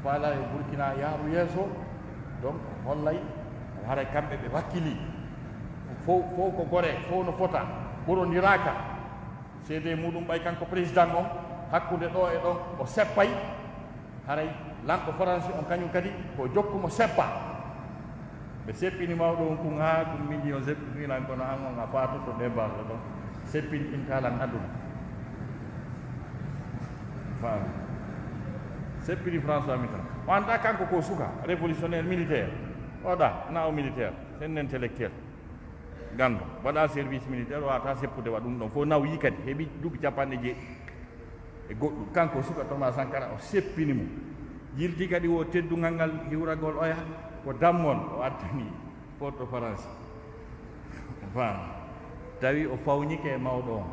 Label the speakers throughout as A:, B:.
A: faala e Burkina yaaru yeeso donc hollay hara kamɓe ɓe wakkili fof ko gore fof no fota ɓurondiraka seede muɗum ɓay kanko président on hakkude ɗo e ɗon o seppay haray lamɗo français on kañum kadi ko jokkumo seppa ɓe seppini mawɗo on kun ha ɗum miji on seppinilan kono an on a fatoto débarɗo ɗon seppini intalan aduna faami seppini François Mitterrand o anda kanko ko suka révolutionnaire militaire oɗa na o militaire sen intellectuel gando waɗa service militaire wata seppude waɗa ɗum ɗon fof nawyi kadi heeɓi duuɓi capanɗe jeeɗi e goɗɗum kanko suka Thomas Sankara o seppini mo yilti kadi o teddungal ngal hiwragol oya ko dammon o addani porte France fam tawi o fawnike e mawɗo on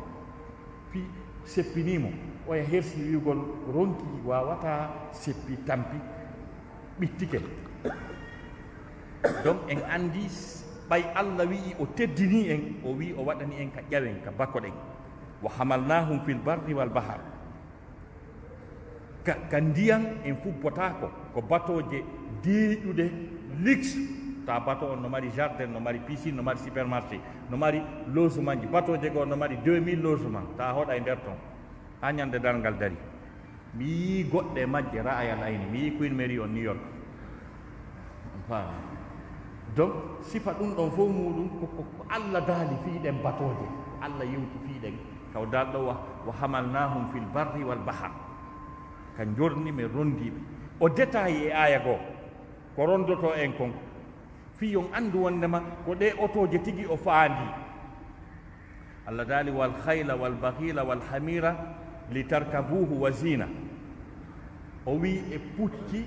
A: fi seppinimo oya hersi wiigol ronki wawata seppi tampi ɓittike donc en andi ɓay Allah wi'i o teddini en o wi o waɗani en ka ƴawen ka bakkoɗen wa hamalnahum fil barri wal bahar ka ndiyam en fubbotako ko batoje deeƴuɗe luxe ta bateau on no mari jardin no mari piscine no mari supermarché no mari logement ji batoje goo no mari 2000 logement ta hoɗa e nder ton ha ñande dalngal dari mi yii goɗɗe majje ra'ayal ayni mi yii Queen Mary on New York faami donc sifa ɗum ɗon fof muɗum ko Allah daali fiiɗen batoje Allah yewti fiiɗen kaw dalɗo wa hamalnahum fil barri wal bahar ka jorni mi rondiɓe o détaille e aya goo ko rondoto en kon fi on andu wondema ko ɗe otoje tigi o faandi Allah daali wal khayla wal bahila wal hamira li tarkabuhu wa zina o wi e pucci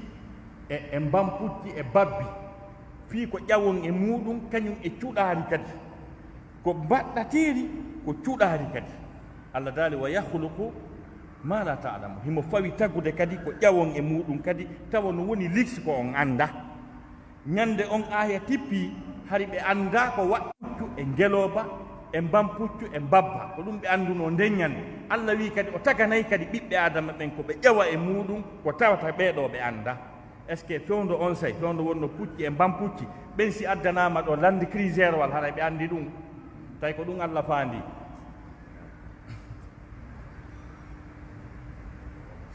A: e mbam pucci e babbi fii ko ƴawon e muɗum kañum e cuɗaari kadi ko mbaɗɗateeri ko cuɗaari kadi Allah daali wa yahluqu ma la ta'lamu himo fawi tagude kadi ko ƴawon e muɗum kadi tawa no woni lix ko on annda ñande on aya tippi hari ɓe annda ko waɗpuccu e ngelooba e mbampuccu e mbabba ko ɗum ɓe annduno nden ñande Allah wi kadi o taganayi kadi ɓiɓɓe adama ɓen ko ɓe ƴewa e muɗum ko tawata ɓeeɗo ɓe annda est ce que fewndo on say fewndo wonno pucci e mbampucci ɓen si addanama ɗo lande crisére wal haray ɓe anndi ɗum tawi ko ɗum Allah faandi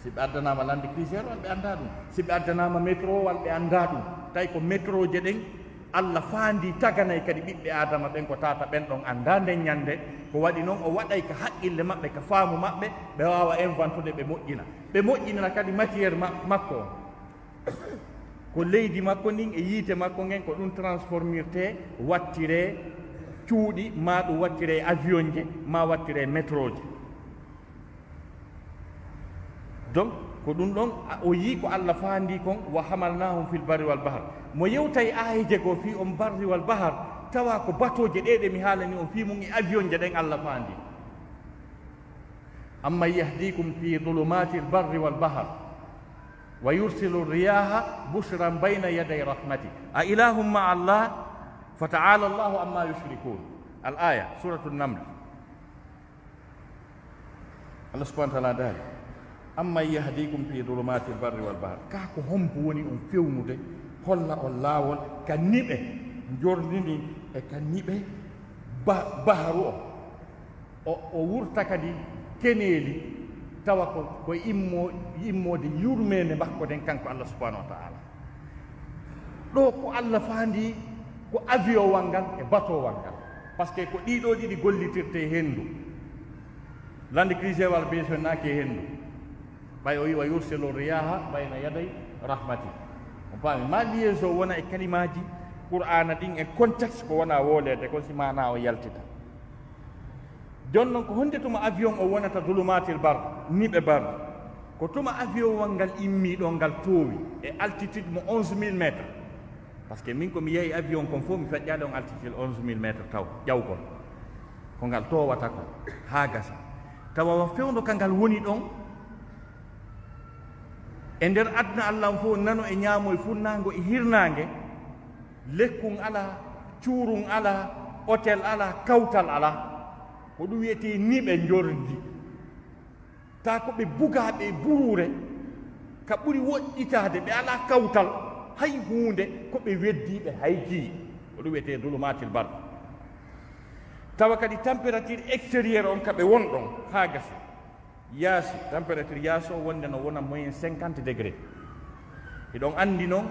A: si ɓe addanama lande crisére wal ɓe annda ɗum si ɓe addanama métro wal ɓe annda ɗum tawi ko métro je ɗen Allah faandi taganayi kadi ɓiɓɓe adama ɓen ko tata ɓen ɗon annda nden ñande ko waɗi noon o waɗay ka haqqille maɓɓe ka faamu maɓɓe ɓe wawa inventude ɓe moƴƴina kadi matiére makko o ko leydi makko ndin e yiite makko ngen ko ɗum transformirte wattire cuuɗi ma ɗum wattire avion je ma wattire métro je donc ko ɗum ɗon o yii ko Allah faandi kon wa hamalnahum fil barri wal bahar mo yewtay aayije goo fi on barri wal bahar tawa ko batoje ɗeɗe mi haalani on fi mum e avion je ɗen Allah faandi amma yahdikum fi dhulumati l barri wal bahar wa yursilu riyaha bushran bayna yaday rahmati a ilahum ma Allah fa ta'ala Allahu amma yushrikun al aya suratu naml Allah subhanahu wa ta'ala daali amma yahdikum fi dhulumati l barri wal bahar ka ko hombo woni on fewnude holla on laawol ka niɓe jorndini e ka niɓe baharu o wurta kadi keneeli tawa ko immode yurmede makko den kanko Allah subhanahu wa ta'ala ɗo ko Allah faandi ko avion wal ngal e bateau wal ngal par ce que ko ɗiɗo ɗiɗi gollitirte henndu lande crisé wal besonnaki henndu ɓay o wi wa yursilu riyaha bayna yaday rahmati on paami ma liaison wona e kalimaji qur'ana ɗin e contexte ko wona wolede ko si mana o yaltita jon noon ko honde tuma avion o wonata dulumatil bar niɓe bar ko tuma avion wal ngal immiɗo ngal toowi e altitude mo 11000 métres par ce que min komi yeehi avion kon fof mi feƴƴade on altitude 11000 métres taw ƴawgol ko ngal towata ko ha gasa tawa fewndo ka ngal woni ɗon e nder aduna Allah fof nano e ñaamo e funnango e hirnange lekkun ala cuurun ala hôtel ala kawtal ala ko ɗum wiyete niɓe jorndi ta ko ɓe bugaɓe buruure ka ɓuri woɗɗitade ɓe ala kawtal hay hunde ko ɓe weddiɓe hay jii ko ɗum wiyete dulumatil bar tawa kadi température extérieur on kaɓe wonɗon ha gasa yaasi température yaasi o wonde no wona moyen 50 degré eɗon andi noon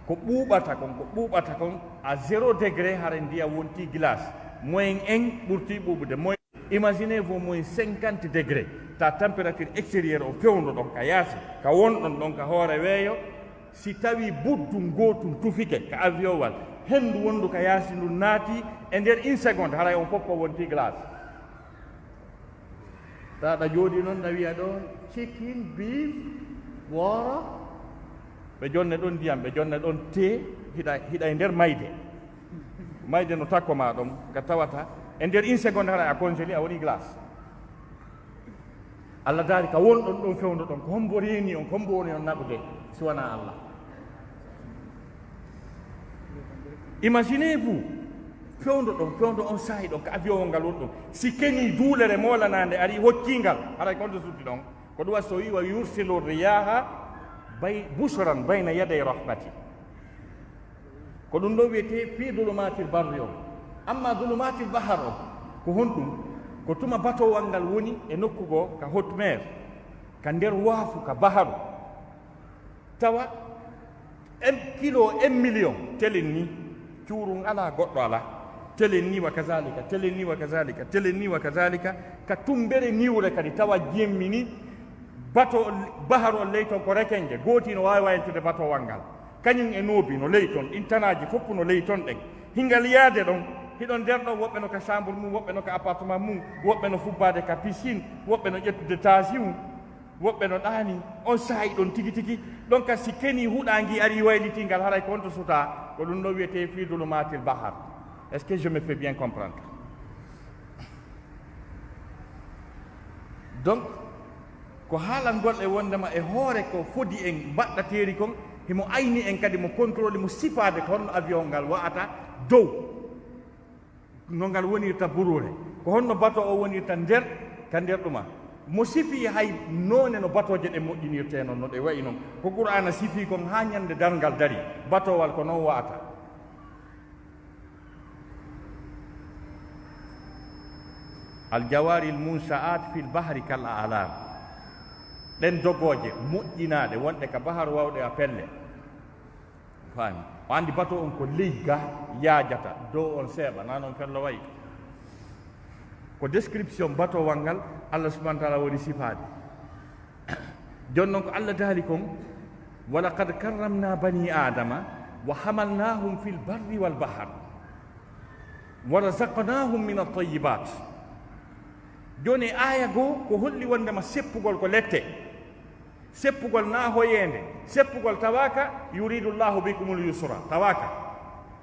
A: ko ɓuuɓata kon à 0 degré hara ndiya wonti glace moyen 1 ɓurti ɓuuɓude moyen imaginez vous moyen 50 degré ta température extérieur o fewno ɗon ka yaasi ka wonɗon ɗon ka hoore weeyo si tawi buddum gootum tufike ka avion wal henndu wondu ka yaasi ndu naati e nder 1 seconde haray on fof ko wonti glace taɗa jooɗi noon ɗa wiya ɗo chicken beef wooro ɓe jonne ɗon ndiyam ɓe jonne ɗon te hiɗa e nder mayde no takkoma ɗon ka tawata e nder 1 seconde haray a congéli a waɗi glace Allah daari ka wonɗon ɗon fewndo ɗon ko hombo reeni on ko hombo woni on naɓude si wona Allah imaginez vous fewndo on saahi ɗon ko avion ngal woni ɗon si keñi duulere moolanande ari hokkingal haray konto suddi ɗon ko ɗum waɗi so wi wa yursilu riyaha busran bayna yaday rahmati ko ɗum ɗo wiyete fi dulumatil barri o amma dulumatil bahar o ko honɗum ko tuma batowal ngal woni e nokkugo ka haute mer ka nder waafu ka baharu tawa kilo 1 million telen ni cuurun ala goɗɗo ala telen ni wa kazalika telen ni wa kazalika telen ni wa kazalika ka tumbere niwre kadi tawa jemmini bato baharu o ley toon ko rekenje gooti no wawi wayentude batowal ngal kañum e noobi no ley toon ɗin tanaji fof no ley toon ɗen hingal yaade ɗon hiɗon nder ɗon woɓɓe no ka chambre mum woɓɓe no ka appartement mum woɓɓe no fubbade ka piscine woɓɓe no ƴettude tasi mum woɓɓe no ɗaani on saahi ɗon tigi tigi ɗon ka si keni huɗangi ari waylitingal haray konto suta ko ɗum ɗo wiyete fi dulumatil bahar est ce que je me fais bien comprendre donc ko haalan golle wondema e hoore ko fodi en mbaɗɗateri kon himo ayni en kadi mo contrôle mo sifade ko honno avion ngal wa'ata dow no ngal wonirta burure ko honno bato o wonirta nder ka nder ɗuma mo sifi hay noone no batoje ɗe moƴƴinirte noon no ɗe wayi noon ko qur'ana sifi kon ha ñande darngal dari batowal ko noon wa'ata aljawari l munsa'at fi l bahri kal a'lam ɗen dogoje moƴƴinaɗe wonɗe ka bahar wawɗe a pelle faami o andi bato on ko ley ga yaajata dow on seeɓa na noon fello wayi ko description batowal ngal Allah subahana taala woni sifaade joni noon ko Allah daali kon wa laqad karramna bani adama wa hamalnahum fi lbarri walbahar wa razaqnahum min altayibat joni aya goo ko holli wondema seppugol ko lette seppugol na hoyende seppugol tawaka yuridu llahu bikum lyusra tawaka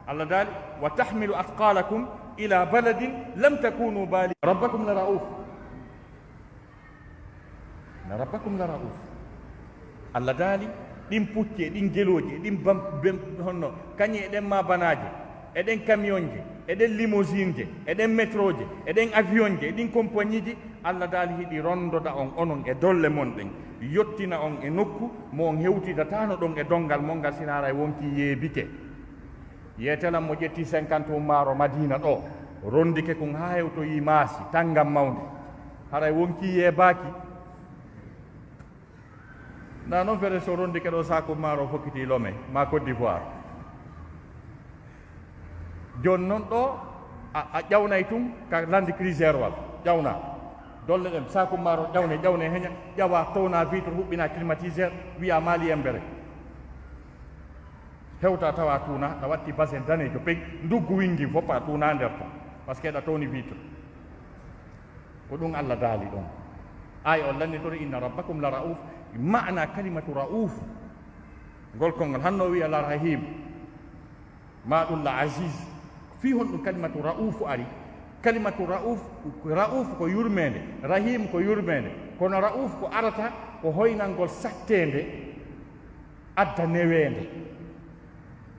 A: Allah daali wa tahmilu athqalakum ila baladin lam takunu bali rabbakum la rauf na rabbakum la rauf Allah daali ɗin pucci ɗin geloji ɗin honno kañi eɗen mabanaje eɗen camion je eɗen limousine je eɗen métro je eɗen avion je eɗin compagnie ji Allah daali hiɗi rondoda on onon e dolle mon ɗen yottina on e nokku mo on hewtidatano ɗon e dongal mon ngal sina haray wonki yeebike yetelan mo ƴetti 50 maaro madina ɗo rondike kon ha hewtoyi maasi tanngam mawde haray wonki yeebaki na noon fere so rondike ɗo saku maaro hokkiti lome ma Côte d'Ivoire joni noon ɗo a ƴawnay tun ka landi crusaire wal ƴawna dolle ɗen saku maaro ƴawne heña ƴawa towna vitre huɓɓina climatiseur wiya maali embere hewta tawa tuna ɗa watti basin danejo peg nduggu wingi fof a tuna nder to par ce que ɗa towni vitre ko ɗum Allah daali ɗon ay o lanni toon inna rabbakum la rauf mana kalimatu rauf ngol konngol hanno wiya la rahim ma ɗum la aziz fi hon ɗum kalimatu raufu ari kalimatu rauf ko yurmede rahim ko yurmede kono rauf ko arata ko hoynalngol sattede adda newende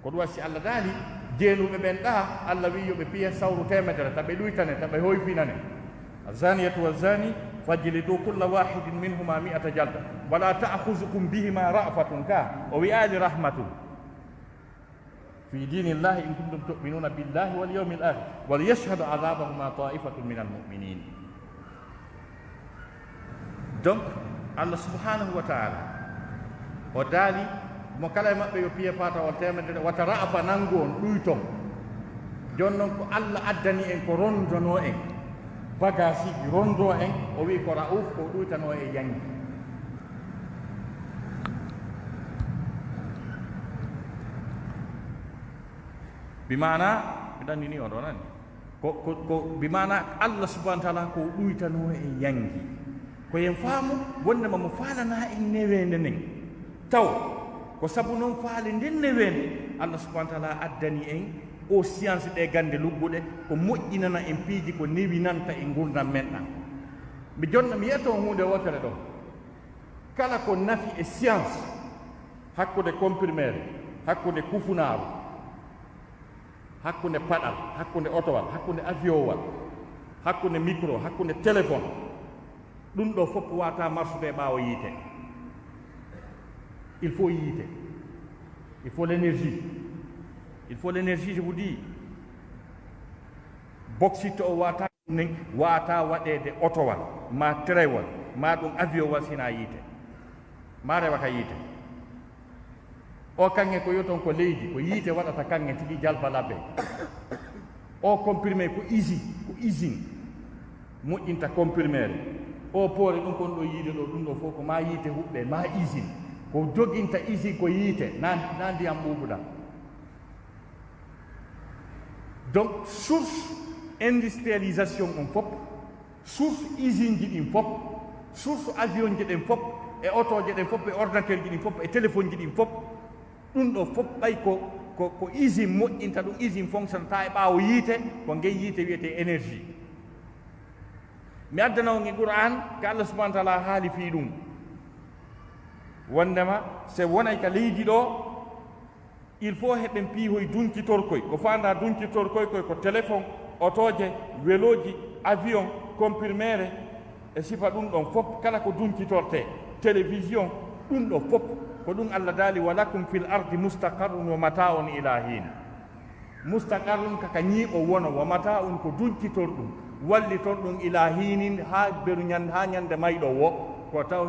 A: ko ɗum wasi Allah daali jeenuɓe ɓen ɗa Allah wi yoɓe piya sawru temedere taɓe ɗuytane taɓe hoyfinane azaniyatu wazani fajlidu kulla wahidin minhuma 100 jalda wala ta'khuzukum bihima ra'fatun ka o wi'ali rahmatu fi dinillahi in kuntum tu'minuna billahi wal yawmil akhir wal yashhadu 'adabahuma ta'ifatun minal mu'minin. Donc Allah subhanahu wa ta'ala o daali mo kala maɓɓe yo piye pata o temedere wata ra'fa nangu on ɗuyton jon noon ko Allah addani en ko rondono en bagasiji rondo en o wi ko ra'uf ko ɗuytano e yangi. bimana miɗanni ni oɗo nani ko bimana Allah subhanahu wa ta'ala ko ɗuytano e yangi ko yen faamu wondema mo faalana en newende nden taw ko sabu noon faale nden newende Allah subhanahu wa ta'ala addani en o science ɗe gande lugguɗe ko moƴƴinana en piiji ko newinanta e gurdam men ɗam. mi jonna mi yiyata on hunde wotere ɗo kala ko nafi e science hakkude comprimére hakkude kufunaru hakkude paɗal hakkude otowal hakkude avion wal hakkude micro hakkude téléphone ɗum ɗo fof wata marsude ɓaawo yiite. Il faut yiite, il faut l'énergie, il faut l'énergie, je vous dis. Bauxite o wata waɗede otowal ma trewal ma ɗum avion wal sina yiite ma rewata yiite. O kanŋe ko yoton ko leydi ko yiite waɗata kanŋe tigi jalba labbe. O comprimé ko usine moƴƴinta comprimére. O poore ɗum kon ɗo yiide ɗo ɗum ɗo fof ko ma yiite huɓɓe ma usine ko joginta usine ko yiite na ndiyam ɓuuɓuɗam. Donc source industrialisation on fof, source usine ji ɗin fof, source avion ji ɗen fof e otoje ɗen fof e ordinateur ji ɗin fof e téléphone ji ɗin fof ɗum ɗo fof ɓay ko usine moƴƴinta ɗum usine fonctionnata e ɓaawo yiite ko ngey yiite wiyete énergie. mi addana on e Qur'an ko Allah subhanahu wa ta'ala haali fi ɗum wondema se wonay ka leydi ɗo il faut heɓen piihoy dunkitorkoy ko fanda dunkitorkoy koy ko téléphone otoje weloji avion comprimére e sifa ɗum ɗon fof kala ko dunkitorte télévision ɗum ɗo fof ko ɗum Allah daali walakum fil ardi mustaqarrun wa mata'un ila hin. mustaqarrun kaka ñiiɓo wono wa mata'un ko dunkitor ɗum wallitor ɗum ila hinin ha beru ha ñande mayɗo wo ko taw